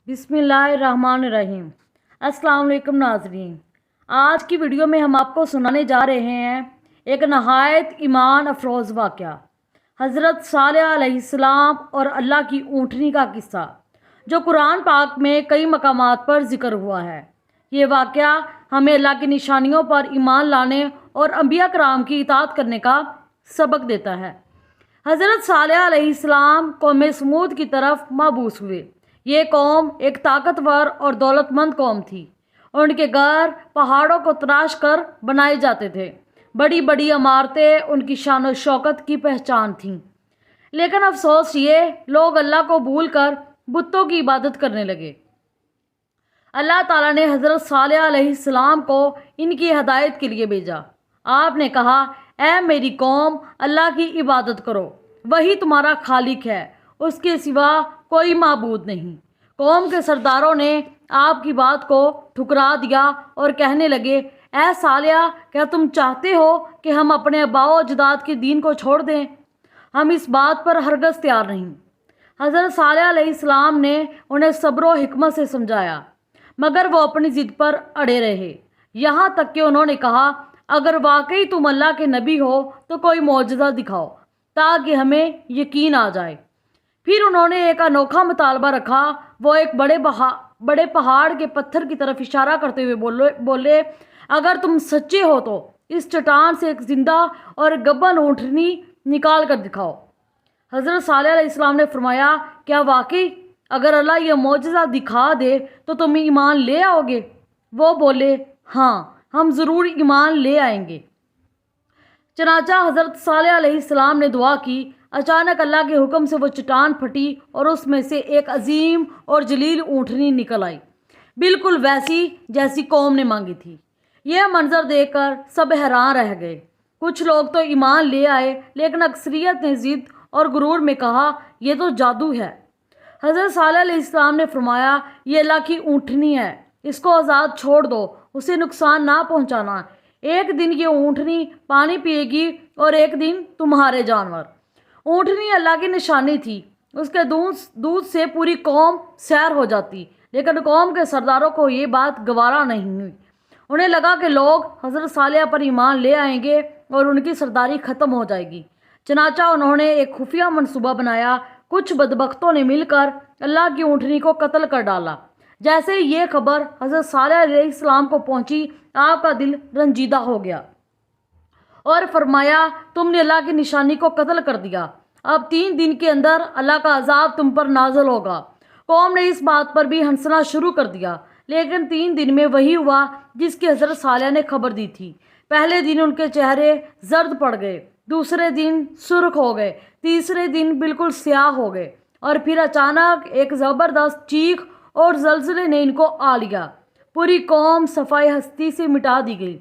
बिस्मिल्लाहिर्रहमानिर्रहीम। अस्सलाम वालेकुम नाज़रीन, आज की वीडियो में हम आपको सुनाने जा रहे हैं एक नहायत ईमान अफरोज़ वाक़या, हज़रत सालेह अलैहिस्सलाम और अल्लाह की ऊँटनी का किस्सा, जो कुरान पाक में कई मकामात पर ज़िक्र हुआ है। ये वाक़या हमें अल्लाह की निशानियों पर ईमान लाने और अंबिया कराम की इताअत करने का सबक देता है। हज़रत सालेह अलैहिस्सलाम कौम समूद की तरफ मबूस हुए। ये कौम एक ताकतवर और दौलतमंद कौम थी और उनके घर पहाड़ों को तराश कर बनाए जाते थे। बड़ी बड़ी इमारतें उनकी शान और शौकत की पहचान थीं। लेकिन अफसोस ये, लोग अल्लाह को भूल कर बुतों की इबादत करने लगे। अल्लाह ताला ने हज़रत सालेह अलैहिस्सलाम को इनकी हदायत के लिए भेजा। आपने कहा, ऐ मेरी कौम, अल्लाह की इबादत करो, वही तुम्हारा खालिक है, उसके सिवा कोई माबूद नहीं। कौम के सरदारों ने आपकी बात को ठुकरा दिया और कहने लगे, ऐ सालेह, क्या तुम चाहते हो कि हम अपने अबाओ अजदाद के दीन को छोड़ दें? हम इस बात पर हरगज़ तैयार नहीं। हज़रत सालेह अलैहिस्सलाम ने उन्हें सब्र व हिकमत से समझाया, मगर वो अपनी ज़िद पर अड़े रहे। यहाँ तक कि उन्होंने कहा, अगर वाकई तुम अल्लाह के नबी हो तो कोई मौजज़ा दिखाओ ताकि हमें यकीन आ जाए। फिर उन्होंने एक अनोखा मुतालबा रखा। वो एक बड़े पहाड़ के पत्थर की तरफ इशारा करते हुए बोले, अगर तुम सच्चे हो तो इस चट्टान से एक जिंदा और गब्बन ऊँटनी निकाल कर दिखाओ। हज़रत सालेह अलैहिस्सलाम ने फरमाया, क्या वाकई अगर अल्लाह ये मौजज़ा दिखा दे तो तुम ईमान ले आओगे? वो बोले, हाँ, हम ज़रूर ईमान ले आएंगे। चनाचा हज़रत सालेह अलैहिस्सलाम ने दुआ की। अचानक अल्लाह के हुक्म से वो चट्टान फटी और उसमें से एक अजीम और जलील ऊँटनी निकल आई, बिल्कुल वैसी जैसी कौम ने मांगी थी। यह मंजर देखकर सब हैरान रह गए। कुछ लोग तो ईमान ले आए, लेकिन अक्सरियत ने ज़िद और गुरूर में कहा, यह तो जादू है। हज़रत सालेह अलैहिस्सलाम ने फरमाया, ये अल्लाह की ऊँटनी है, इसको आज़ाद छोड़ दो, उसे नुकसान ना पहुँचाना। एक दिन ये ऊँटनी पानी पिएगी और एक दिन तुम्हारे जानवर। ऊँटनी अल्लाह की निशानी थी, उसके दूध से पूरी कौम सैर हो जाती। लेकिन कौम के सरदारों को ये बात गवारा नहीं हुई। उन्हें लगा कि लोग हज़रत सालेह पर ईमान ले आएंगे और उनकी सरदारी ख़त्म हो जाएगी। चनाचा उन्होंने एक खुफिया मंसूबा बनाया। कुछ बदबख्तों ने मिलकर अल्लाह की ऊँटनी को कत्ल कर डाला। जैसे ही ये खबर हज़रत सालेह अलैहिस्सलाम को पहुँची, आपका दिल रंजीदा हो गया और फरमाया, तुमने अल्लाह की निशानी को कत्ल कर दिया। अब 3 दिन के अंदर अल्लाह का अजाब तुम पर नाजल होगा। कौम ने इस बात पर भी हंसना शुरू कर दिया। लेकिन 3 दिन में वही हुआ जिसकी हज़रत सालेह ने खबर दी थी। पहले दिन उनके चेहरे जर्द पड़ गए, दूसरे दिन सुर्ख हो गए, तीसरे दिन बिल्कुल स्याह हो गए और फिर अचानक एक ज़बरदस्त चीख और ज़लज़ले ने इनको आ लिया। पूरी कौम सफ़ाई हस्ती से मिटा दी गई।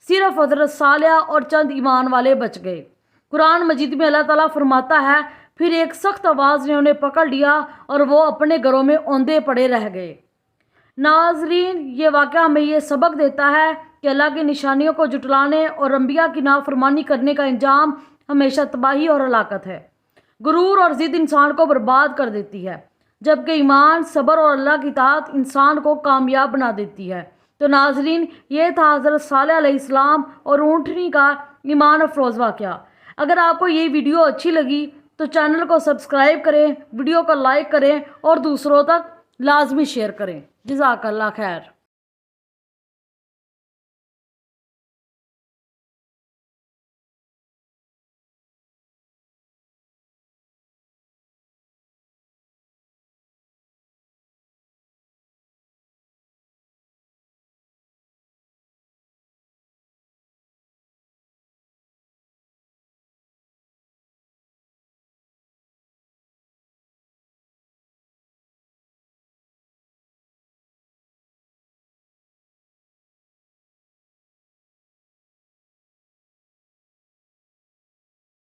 सिर्फ हज़रत सालेह और चंद ईमान वाले बच गए। कुरान मजीद में अल्लाह ताला फरमाता है, फिर एक सख्त आवाज़ ने उन्हें पकड़ लिया और वो अपने घरों में औंधे पड़े रह गए। नाजरीन, ये वाक़या हमें ये सबक देता है कि अल्लाह की निशानियों को जुटलाने और अंबिया की नाफरमानी करने का इंजाम हमेशा तबाही और हलाकत है। गुरूर और ज़िद इंसान को बर्बाद कर देती है, जबकि ईमान, सब्र और अल्लाह की इताअत इंसान को कामयाब बना देती है। तो नाजरीन, ये था हज़रत सालेह अलैहिस्सलाम और ऊँटनी का ईमान अफरोज़ वाक़या। अगर आपको ये वीडियो अच्छी लगी तो चैनल को सब्सक्राइब करें, वीडियो को लाइक करें और दूसरों तक लाजमी शेयर करें। जज़ाकल्लाह खैर।